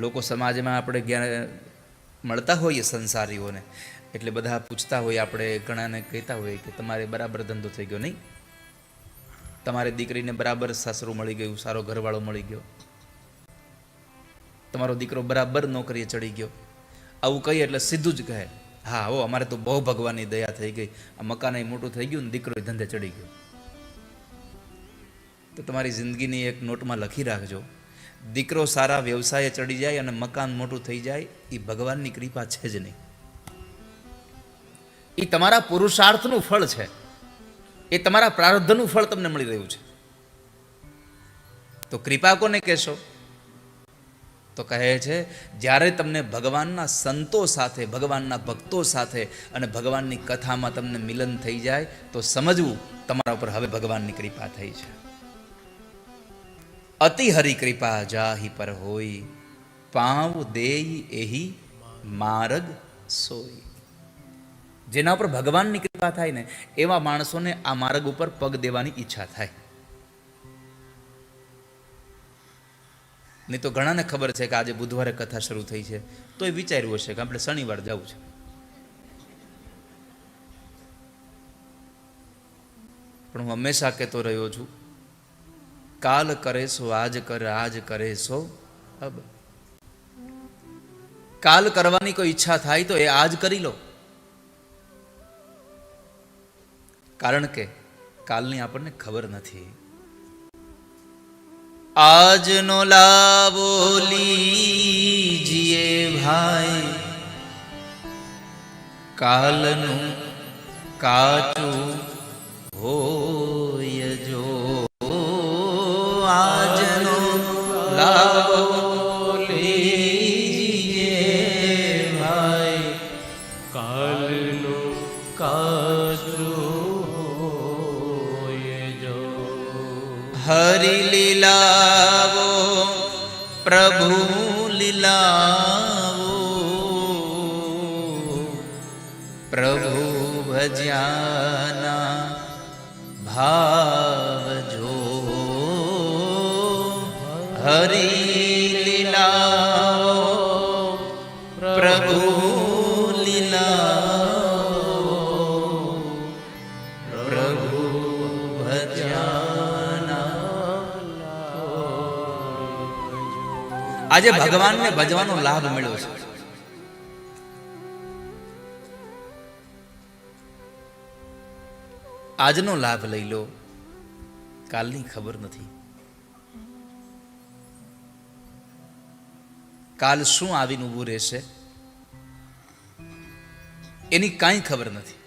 લોકો સમાજમાં આપણે મળતા હોઈએ સંસારીઓને, એટલે બધા પૂછતા હોય, આપણે ઘણાને કહેતા હોઈએ કે તમારે બરાબર ધંધો થઈ ગયો નહીં, તમારી દીકરીને બરાબર સાસરું મળી ગયું, સારો ઘરવાળો મળી ગયો, તમારો દીકરો બરાબર નોકરીએ ચડી ગયો. આવું કહીએ એટલે સીધું જ કહે, હા હો અમારે તો બહુ ભગવાનની દયા થઈ ગઈ, આ મકાન મોટું થઈ ગયું ને દીકરો ધંધે ચડી ગયો. તો તમારી જિંદગીની એક નોટમાં લખી રાખજો, દીકરો સારા વ્યવસાયે ચડી જાય અને મકાન મોટું થઈ જાય એ ભગવાનની કૃપા છે જ નહીં, એ તમારા પુરુષાર્થનું ફળ છે, એ તમારા પ્રારબ્ધનું ફળ તમને મળી રહ્યું છે. તો કૃપા કોને કહેશો? તો કહે છે જ્યારે તમને ભગવાનના સંતો સાથે, ભગવાનના ભક્તો સાથે અને ભગવાનની કથામાં તમને મિલન થઈ જાય તો સમજવું તમારા ઉપર હવે ભગવાનની કૃપા થઈ છે. અતિ હરિ કૃપા જાહી પર હોય, પાવ દેઈ એહી માર્ગ સોઈ. જેના ઉપર ભગવાનની કૃપા થાય ને એવા માણસોને આ માર્ગ ઉપર પગ દેવાની ઈચ્છા થાય. નહીં તો ઘણાને ખબર છે કે આજે બુધવારે કથા શરૂ થઈ છે, તો એ વિચાર્યું હશે કે આપણે શનિવાર જવું છે. પણ હું હંમેશા કહેતો રહ્યો છું, કાલ કરે સો આજ કર, આજ કરે સો અબ. કાલ કરવાની કોઈ ઈચ્છા થાય તો એ આજ કરી લો, કારણ કે કાલની આપણને ખબર નથી. આજનો લાવો લીજીએ ભાઈ, કાલનું કાચું હોય જો. આજનો લાવો લીજીએ ભાઈ, કાલનું કાચું હોય જો. હરી લીલાવો પ્રભુ લીલાવો, પ્રભુ ભજ્યાના ભાવ જો. હરી લીલાવો પ્રભુ લીલાવો, પ્રભુ ભજ્યા. આજે ભગવાનને ભજવાનો લાભ મળ્યો છે. આજનો લાભ લઈ લો, કાલની ખબર નથી. કાલ શું આવીને ઊભું રહેશે એની કાંઈ ખબર નથી.